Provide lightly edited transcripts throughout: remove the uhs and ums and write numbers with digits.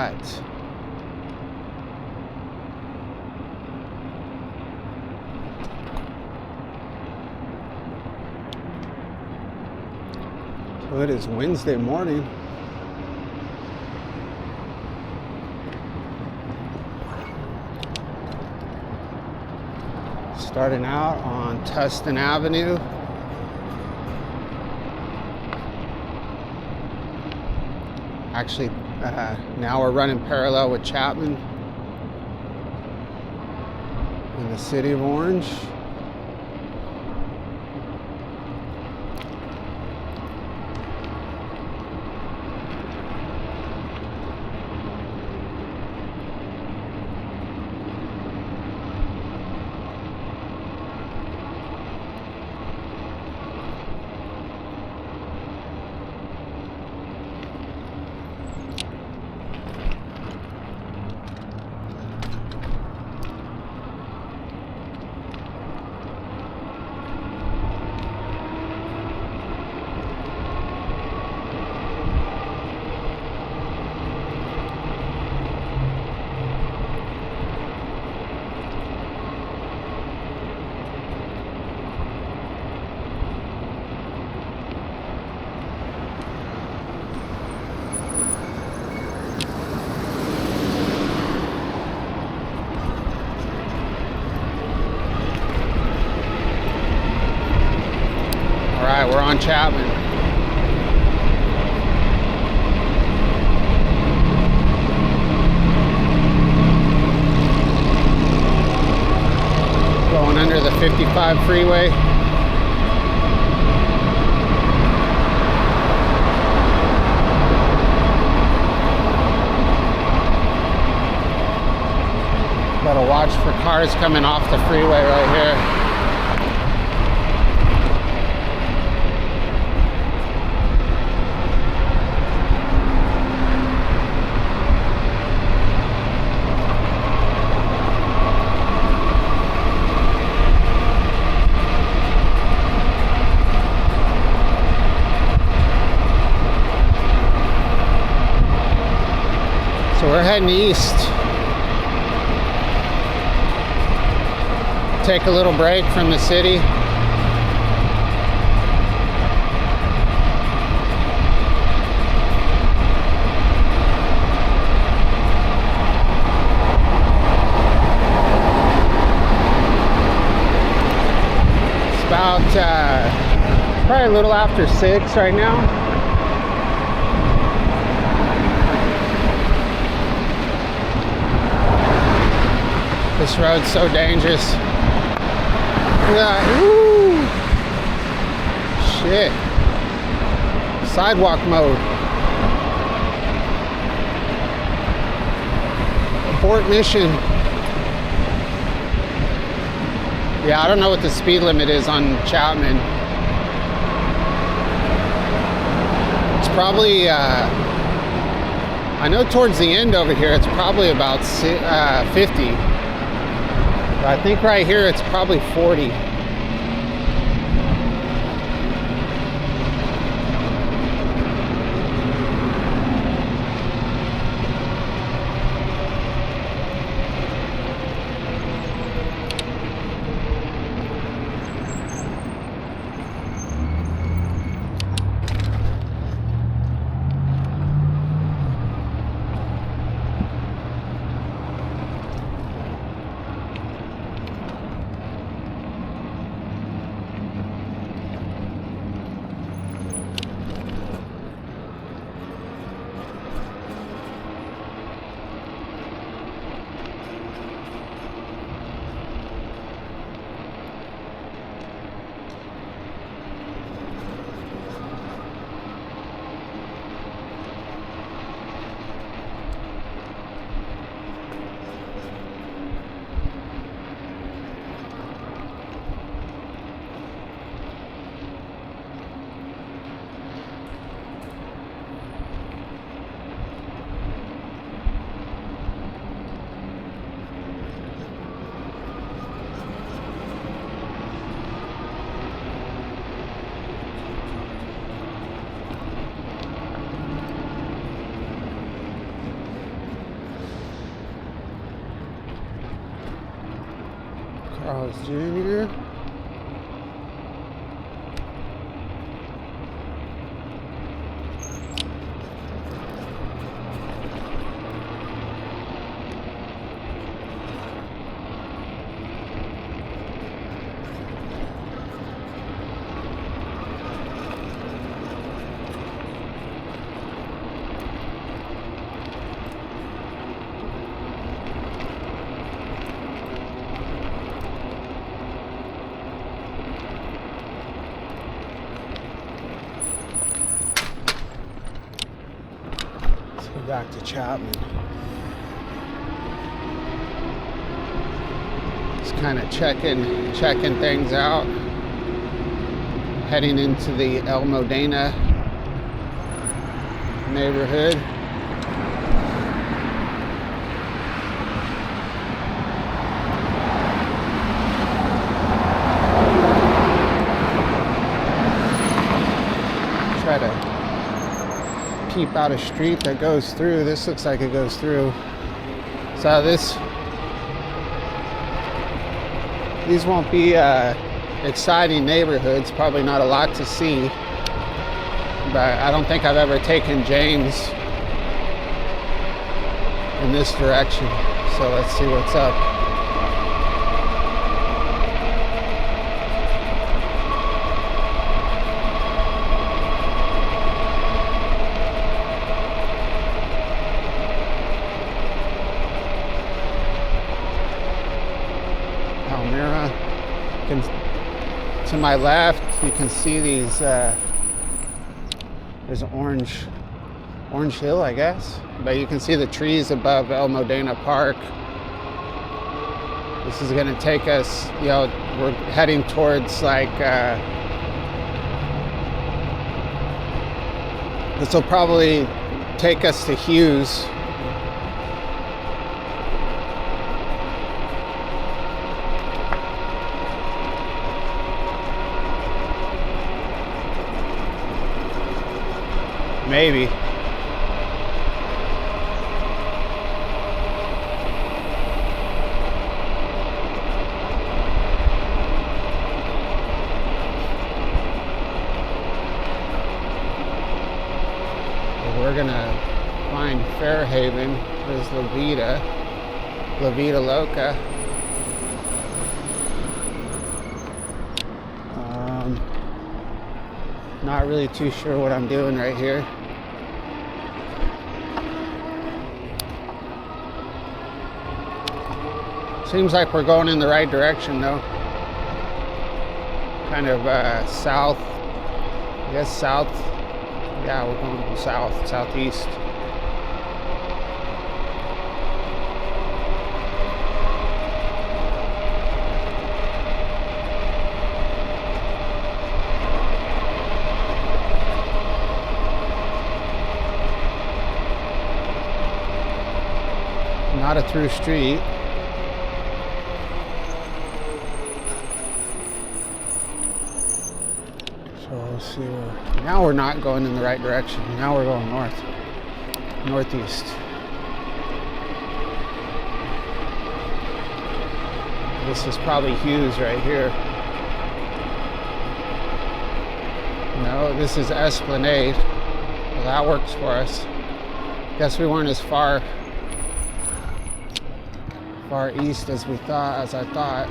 right. So it is Wednesday morning. Starting out on Tustin Avenue. Actually, now we're running parallel with Chapman in the city of Orange. We're on Chapman. Going under the 55 freeway. Gotta watch for cars coming off the freeway right here. So we're heading east. Take a little break from the city. It's about probably a little after 6 right now. This road's so dangerous. Ooh. Shit. Sidewalk mode. Abort mission. Yeah, I don't know what the speed limit is on Chapman. It's probably, I know towards the end over here, it's probably about 50. I think right here it's probably 40. Charles Jr. Back to Chapman. Just kind of checking things out. Heading into the El Modena neighborhood. Try to peep out a street that goes through. This looks like it goes through. So these won't be exciting neighborhoods, probably not a lot to see, but I don't think I've ever taken James in this direction. So let's see what's up. To my left, you can see these, there's Orange Hill, I guess, but you can see the trees above El Modena Park. This is going to take us, we're heading towards like, this will probably take us to Hughes. Maybe. We're gonna find Fairhaven. There's La Vida Loca. Not really too sure what I'm doing right here. Seems like we're going in the right direction though. Kind of south, I guess south. Yeah, we're going south, southeast. Not a through street. So now we're not going in the right direction. Now we're going northeast. This is probably Hughes right here. No, this is Esplanade. Well, that works for us. Guess we weren't as far east as I thought.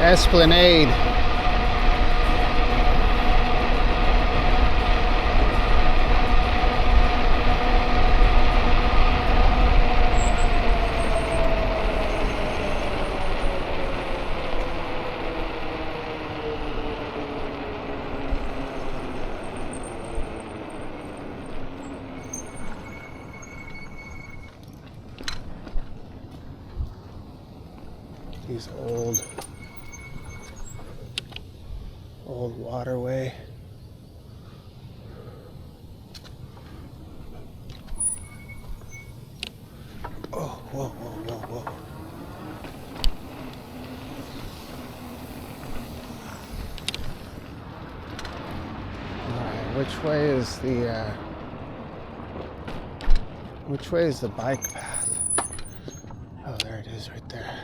Esplanade. These old waterway. which way is the bike path? Oh, there it is right there.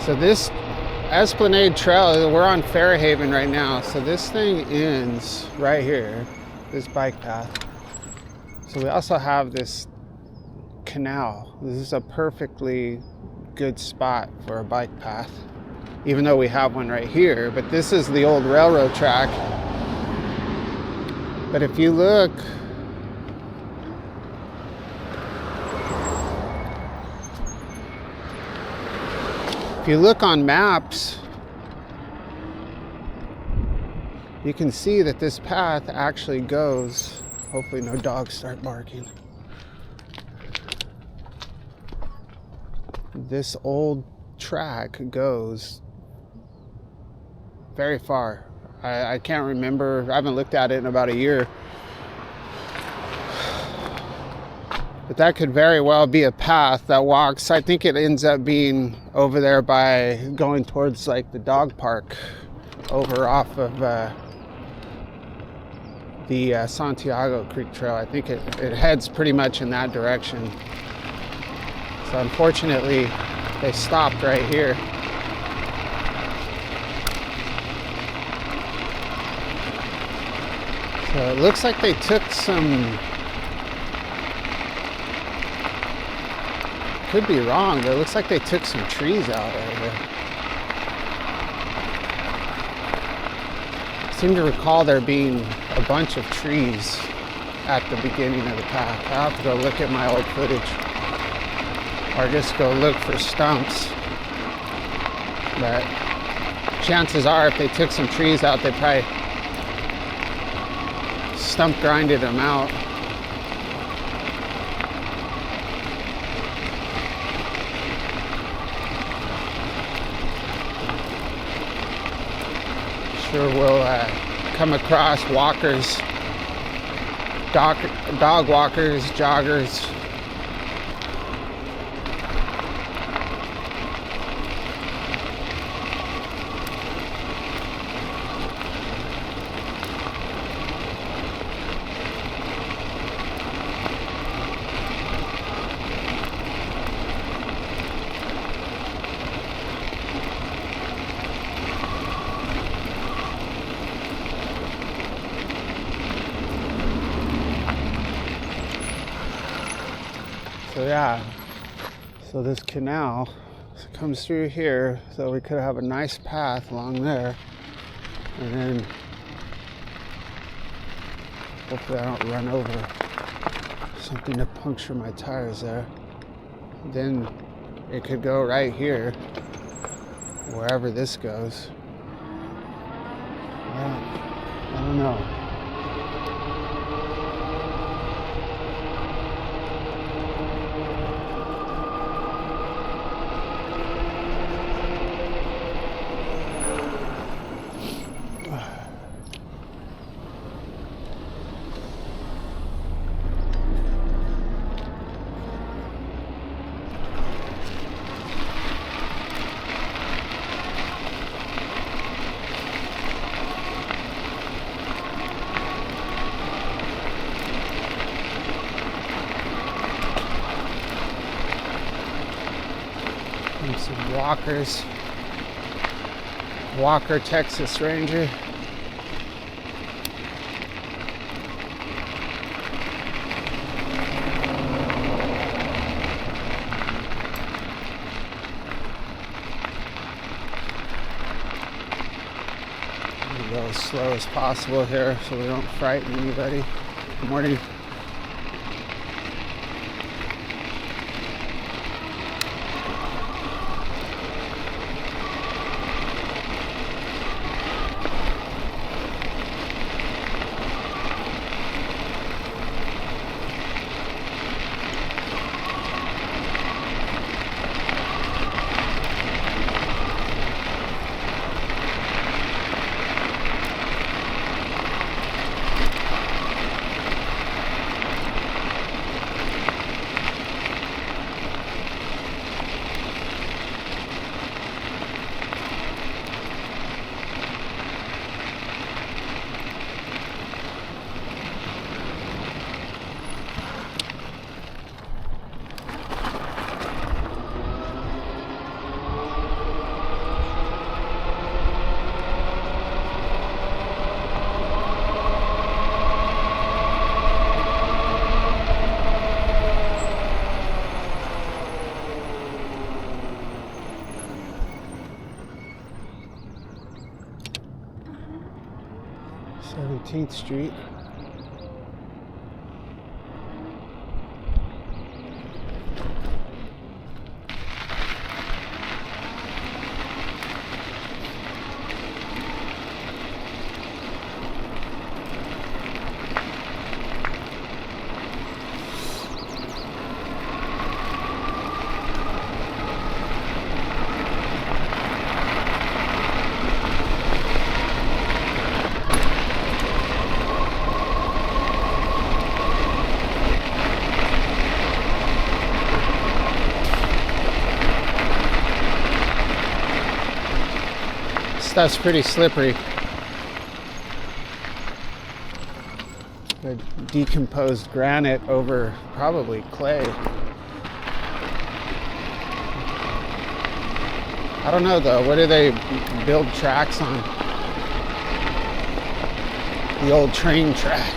So this Esplanade Trail, we're on Fairhaven right now. So this thing ends right here, this bike path. So we also have this canal. This is a perfectly good spot for a bike path, even though we have one right here. But this is the old railroad track. But if you look, on maps, you can see that this path actually goes, hopefully no dogs start barking. This old track goes very far. I can't remember, I haven't looked at it in about a year. But that could very well be a path that walks. I think it ends up being over there by going towards like the dog park over off of the Santiago Creek Trail. I think it heads pretty much in that direction. So unfortunately, they stopped right here. So it looks like they took some, could be wrong, but it looks like they took some trees out right here. I seem to recall there being a bunch of trees at the beginning of the path. I'll have to go look at my old footage, or just go look for stumps. But chances are, if they took some trees out, they probably stump grinded them out. Sure we'll come across walkers, dog walkers, joggers. So yeah, so this canal comes through here, so we could have a nice path along there, and then hopefully I don't run over something to puncture my tires there. Then it could go right here, wherever this goes. I don't know. Some walkers. Walker Texas Ranger. We'll go as slow as possible here so we don't frighten anybody. Good morning. 17th Street. Stuff's pretty slippery. The decomposed granite over probably clay. I don't know though, what do they build tracks on? The old train track.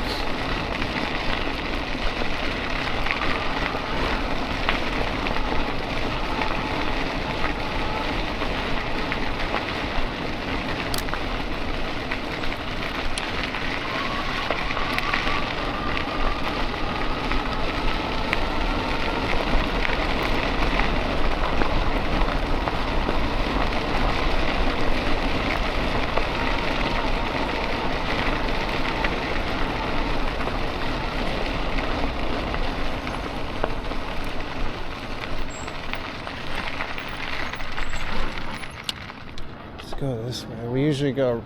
Go this way. We usually go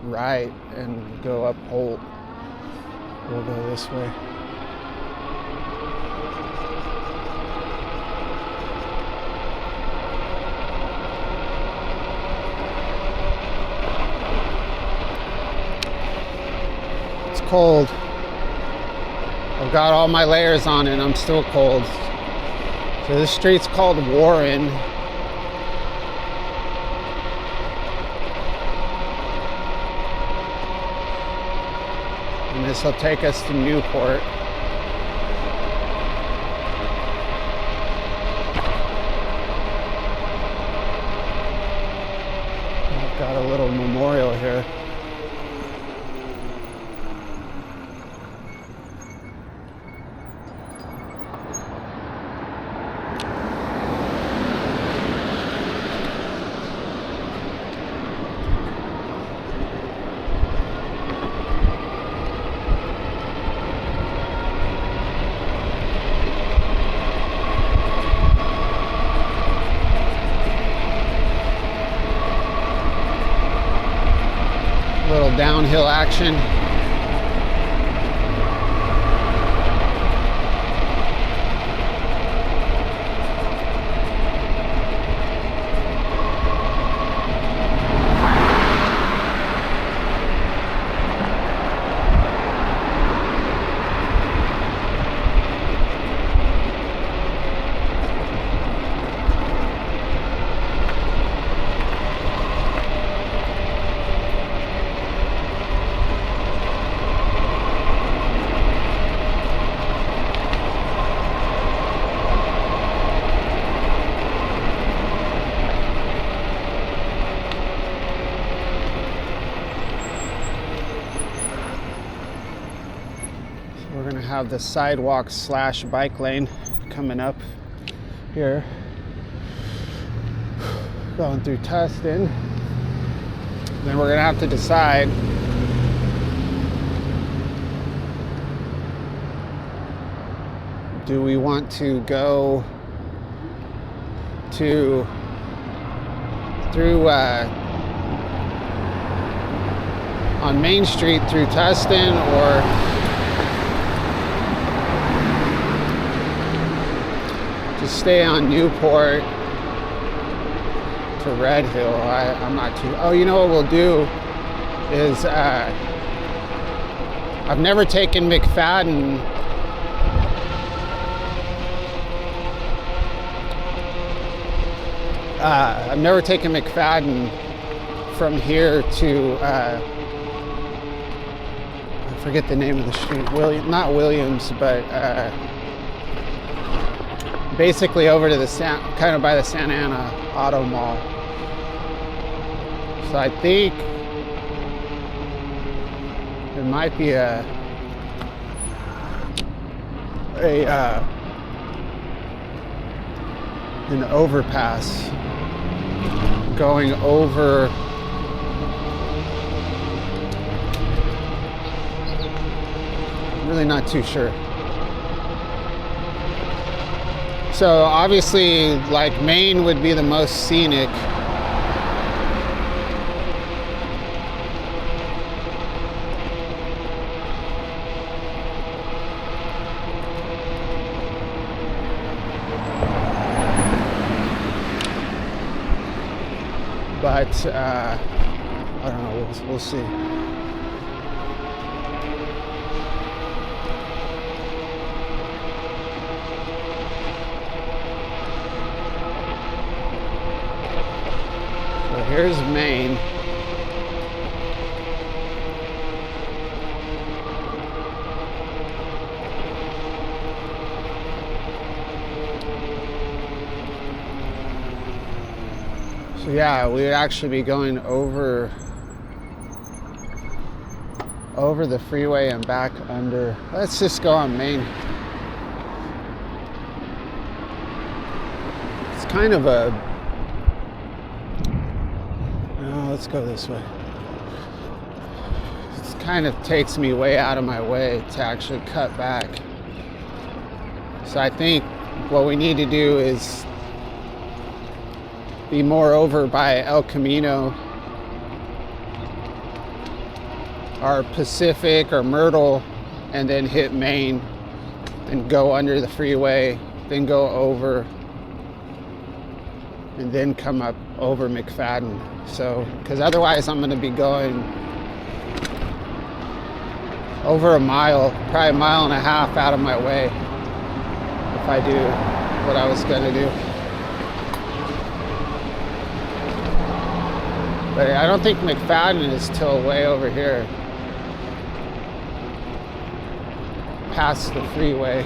right and go up Holt. We'll go this way. It's cold. I've got all my layers on and I'm still cold. So this street's called Warren. And this will take us to Newport. I've got a little memorial here. Downhill action. We're gonna have the sidewalk / bike lane coming up here, going through Tustin. Then we're gonna have to decide do we want to go through on Main Street through Tustin, or just stay on Newport to Red Hill. I'm not too. Oh, you know what we'll do is I've never taken McFadden. I've never taken McFadden from here to I forget the name of the street. Not Williams, but basically over to the kind of by the Santa Ana Auto Mall. So I think It might be an overpass going over I'm really not too sure. So obviously, like, Maine would be the most scenic. But I don't know, we'll see. So here's Maine. So yeah, we would actually be going over the freeway and back under. Let's just go on Main. It's kind of a, no, let's go this way. It kind of takes me way out of my way to actually cut back. So I think what we need to do is be more over by El Camino or Pacific or Myrtle, and then hit Main and go under the freeway, then go over, and then come up over McFadden. So, because otherwise I'm going to be going over a mile, probably a mile and a half out of my way if I do what I was going to do. But I don't think McFadden is till way over here, past the freeway.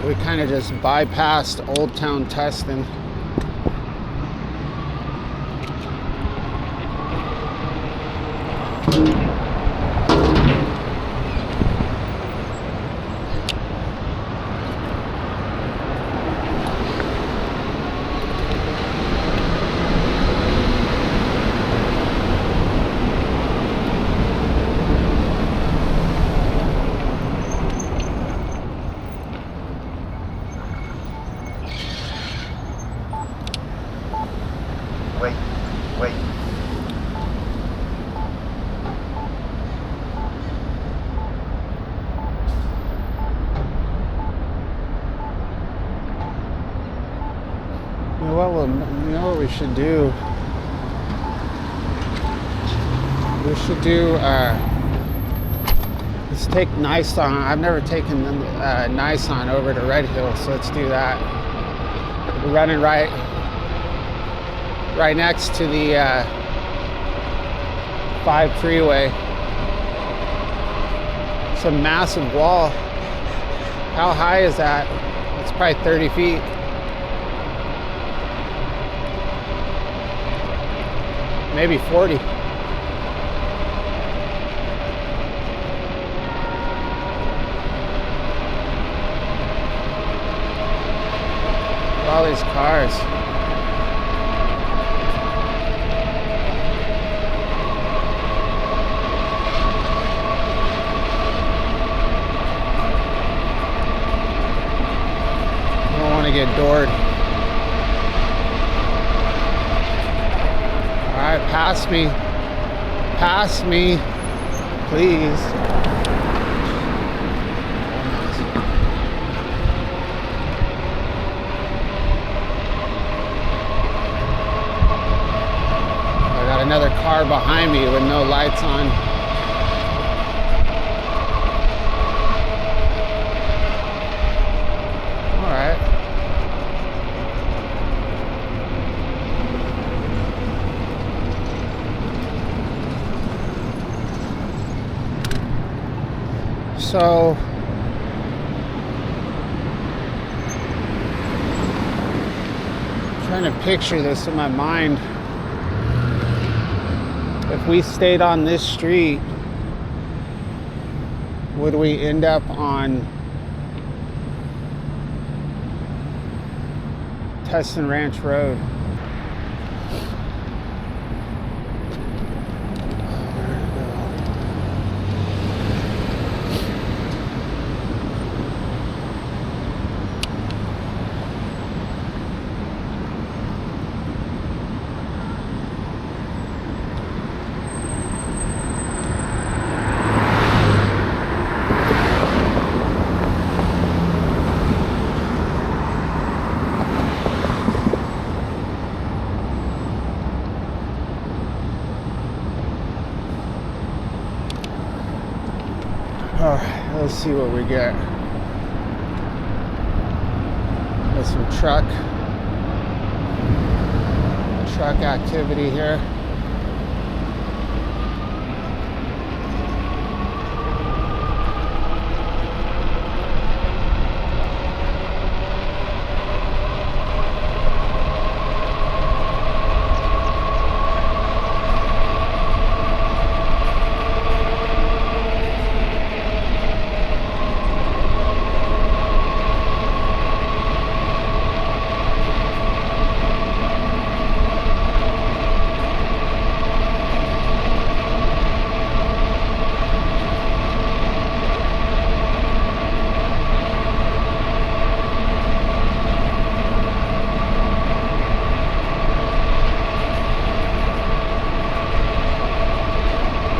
We kind of just bypassed Old Town Tustin. Wait. You know what we should do? We should do, let's take Nisson. I've never taken Nisson over to Red Hill, so let's do that. We're running right next to the 5 freeway. It's a massive wall. How high is that? It's probably 30 feet. Maybe 40. All these cars. I don't want to get doored. All right, pass me, please. car behind me with no lights on. All right. So trying to picture this in my mind. If we stayed on this street, would we end up on Tustin Ranch Road? Alright, let's see what we get. There's some truck activity here.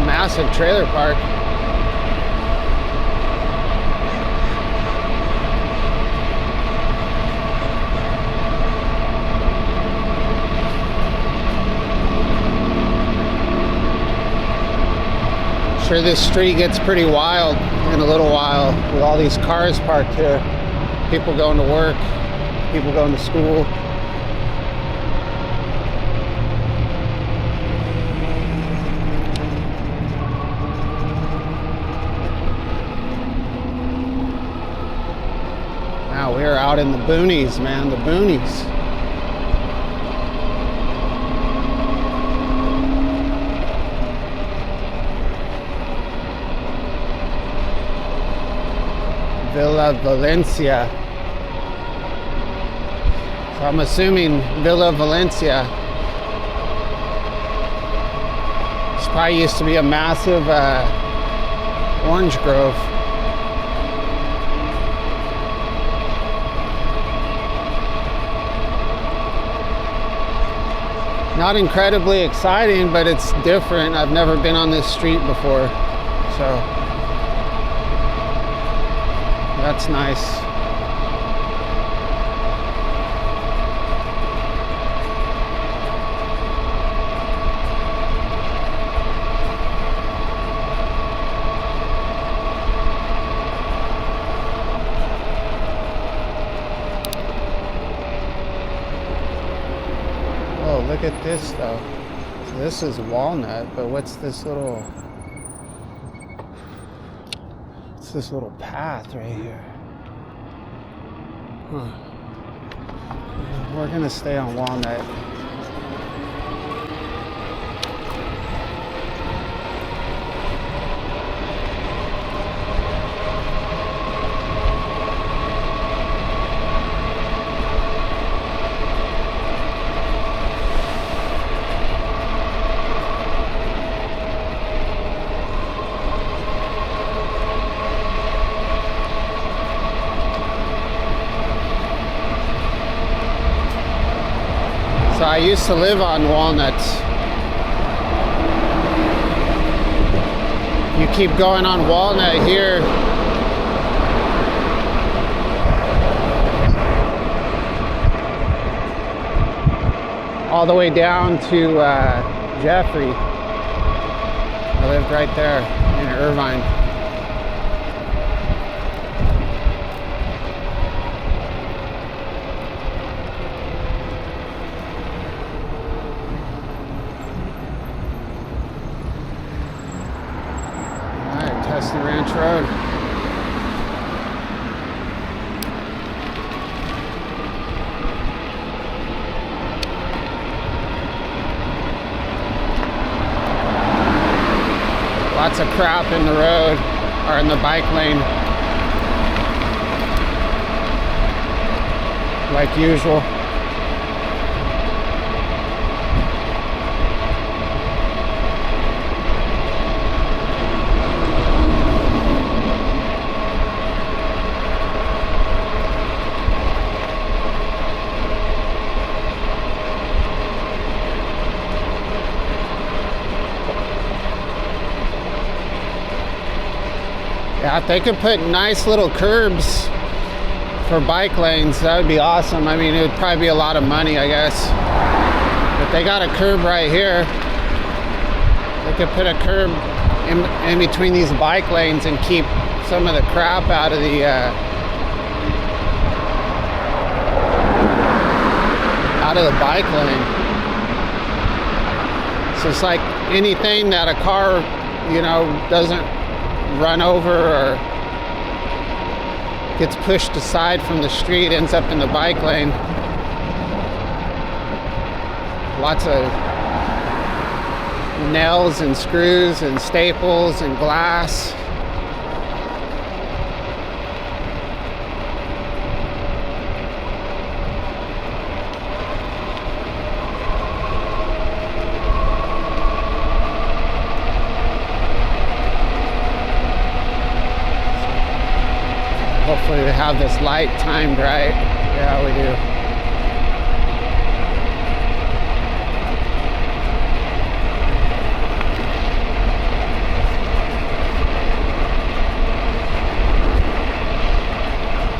Massive trailer park. I'm sure this street gets pretty wild in a little while with all these cars parked here. People going to work, people going to school. Wow, we're out in the boonies, man, the boonies. Villa Valencia. So I'm assuming Villa Valencia. This probably used to be a massive orange grove. Not incredibly exciting, but it's different. I've never been on this street before, so that's nice. Oh, look at this though. So this is Walnut, but what's this little path right here? Huh. We're gonna stay on Walnut. So I used to live on Walnuts. You keep going on Walnut here. All the way down to Jeffrey. I lived right there in Irvine. All right, Tustin Ranch Road. Lots of crap in the road, or in the bike lane, like usual. Yeah, if they could put nice little curbs for bike lanes, that would be awesome. I mean, it would probably be a lot of money, I guess. But they got a curb right here. They could put a curb in between these bike lanes and keep some of the crap out of the bike lane. So it's like anything that a car, you know, doesn't run over or gets pushed aside from the street, ends up in the bike lane. Lots of nails and screws and staples and glass. Hopefully they have this light timed right. Yeah, we do.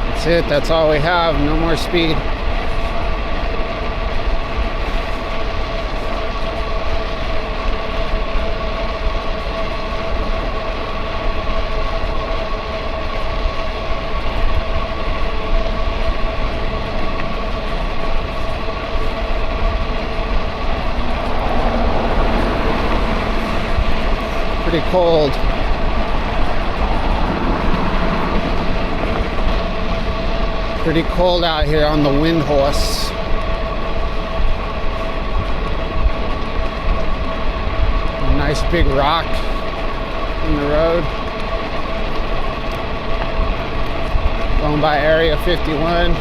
That's it. That's all we have. No more speed. Pretty cold. Pretty cold out here on the Windhorse. A nice big rock in the road. Going by Area 51.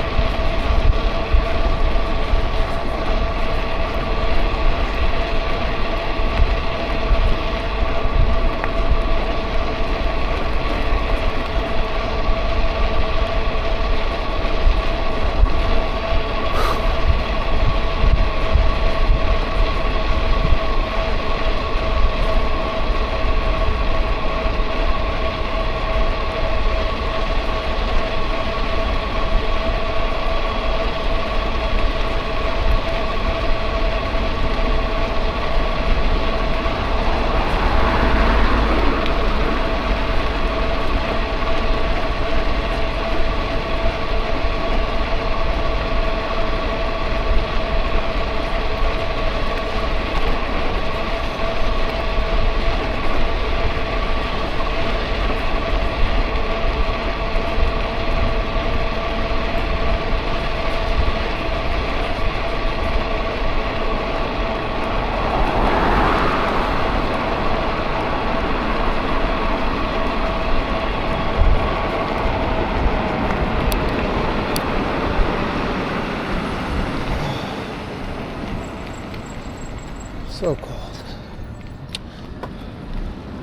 So cold.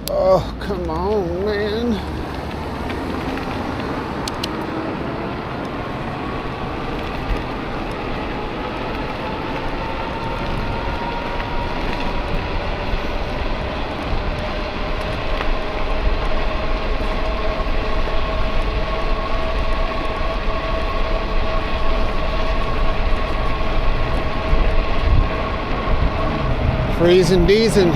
Oh, come on, man. Freezing, deezing.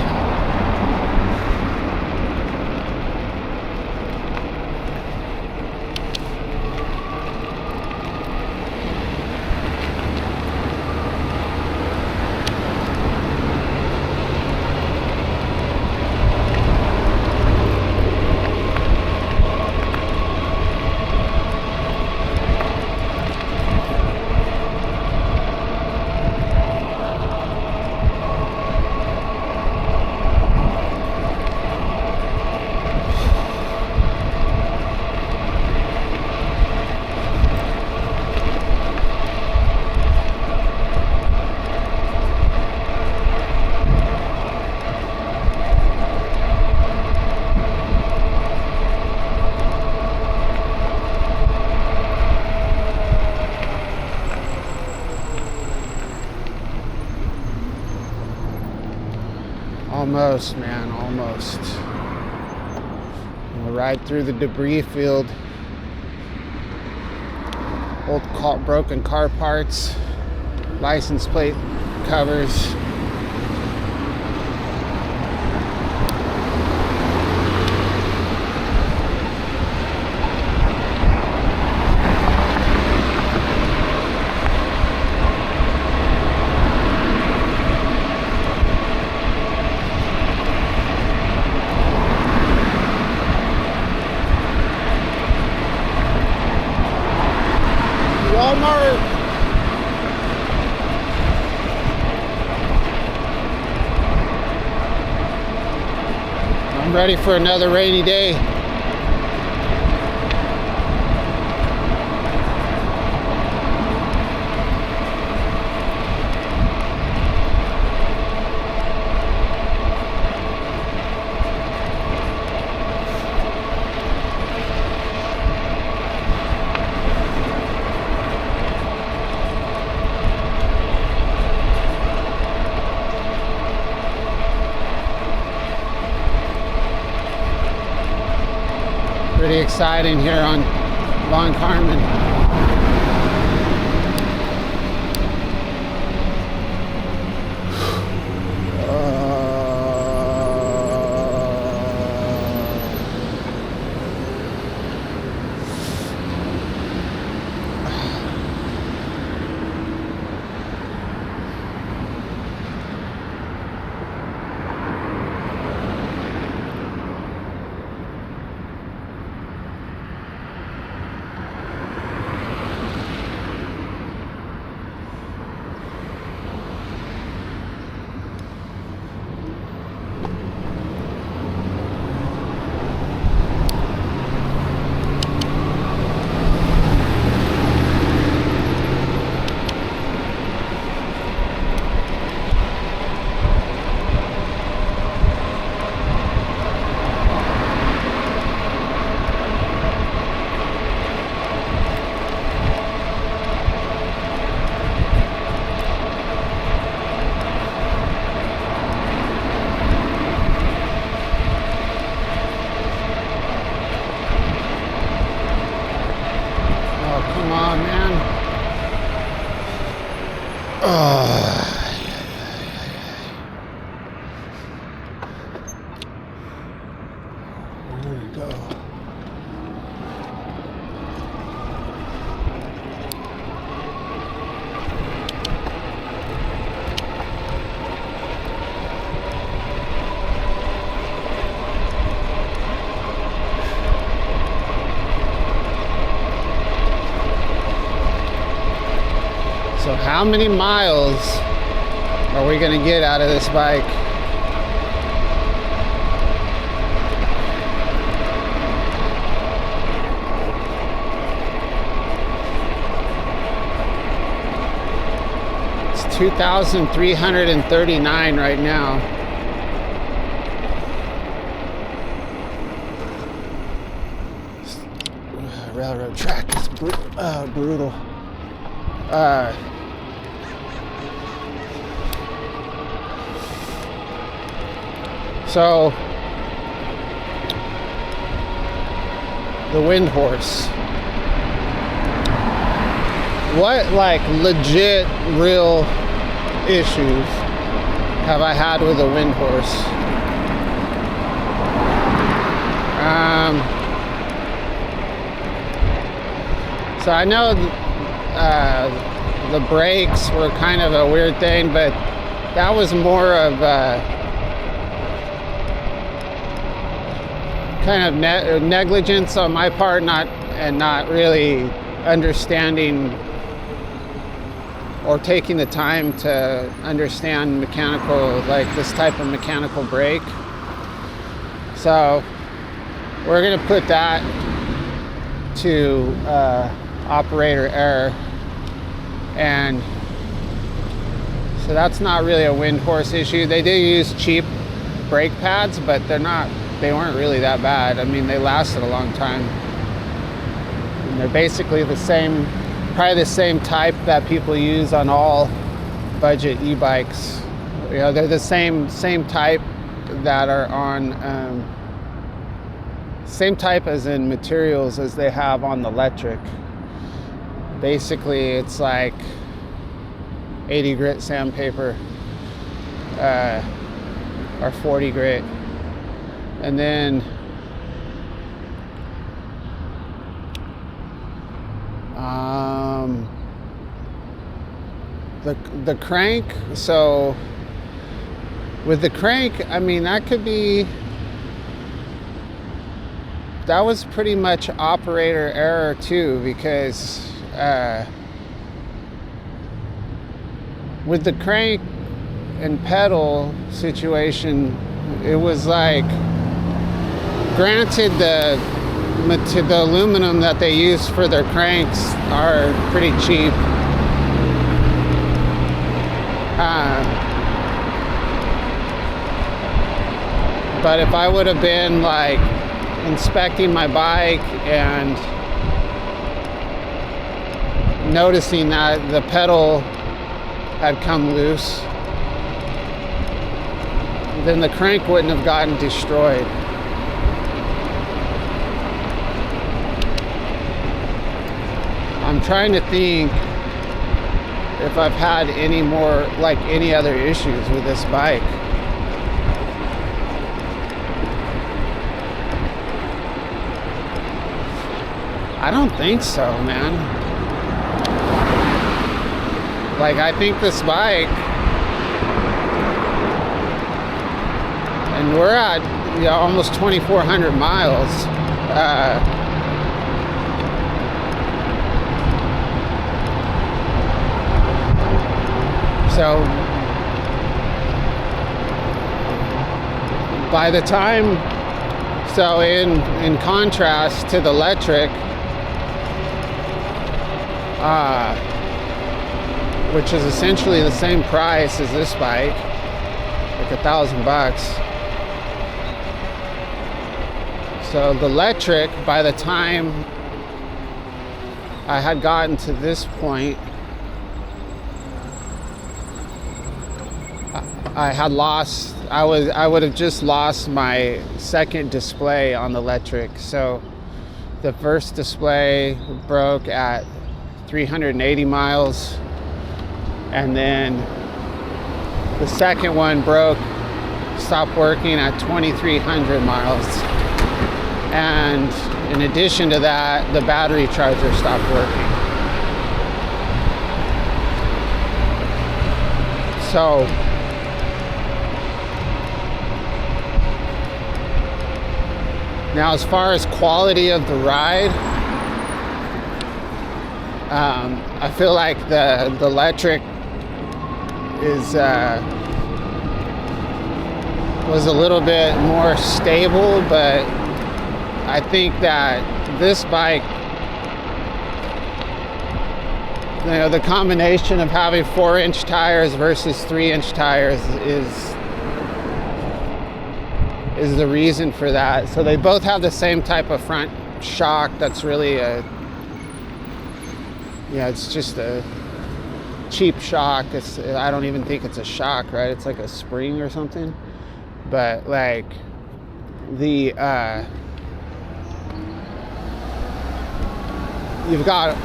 Almost, man, almost. We'll ride through the debris field. Old broken car parts, license plate covers. I'm ready for another rainy day. Pretty exciting here on Von Carmen. There we go. So how many miles are we gonna get out of this bike? It's 2,339 right now. Railroad track is brutal. So the Windhorse. What like legit real issues have I had with a Windhorse? So I know the brakes were kind of a weird thing, but that was more of kind of negligence on my part, not really understanding or taking the time to understand mechanical, like this type of mechanical brake. So we're gonna put that to operator error, and so that's not really a Windhorse issue. They do use cheap brake pads, but they weren't really that bad. I mean, they lasted a long time. And they're basically the same, probably the same type that people use on all budget e-bikes. You know, they're the same type that are on same type as in materials as they have on the electric. Basically, it's like 80 grit sandpaper or 40 grit, and then the crank. So with the crank, I mean, that was pretty much operator error too, because with the crank and pedal situation, it was like, granted, the aluminum that they use for their cranks are pretty cheap. But if I would have been like inspecting my bike and noticing that the pedal had come loose, then the crank wouldn't have gotten destroyed. I'm trying to think if I've had any other issues with this bike. I don't think so, man. Like, I think this bike, and we're at almost 2,400 miles. So by the time, so in contrast to the electric, which is essentially the same price as this bike, like $1,000. So the electric, by the time I had gotten to this point, I would have just lost my second display on the electric. So the first display broke at 380 miles, and then the second one stopped working at 2,300 miles. And in addition to that, the battery charger stopped working. So now, as far as quality of the ride, I feel like the electric was a little bit more stable, but I think that this bike, the combination of having 4-inch tires versus 3-inch tires is the reason for that. So they both have the same type of front shock. That's really it's just a cheap shock. I don't even think it's a shock, right? It's like a spring or something. But like you've got a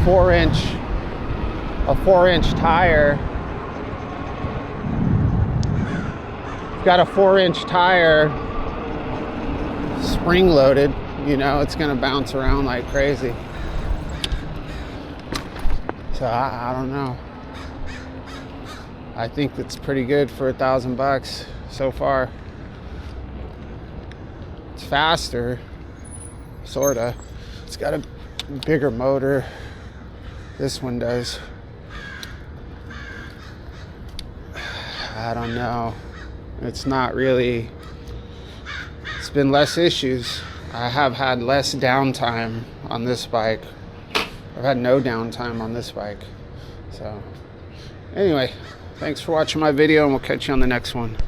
4-inch tire. Got a 4-inch tire, spring loaded, it's gonna bounce around like crazy. So I don't know. I think it's pretty good for $1,000 so far. It's faster, sorta. It's got a bigger motor. This one does. I don't know. It's not really, it's been less issues. I have had less downtime on this bike. I've had no downtime on this bike. So anyway, thanks for watching my video, and we'll catch you on the next one.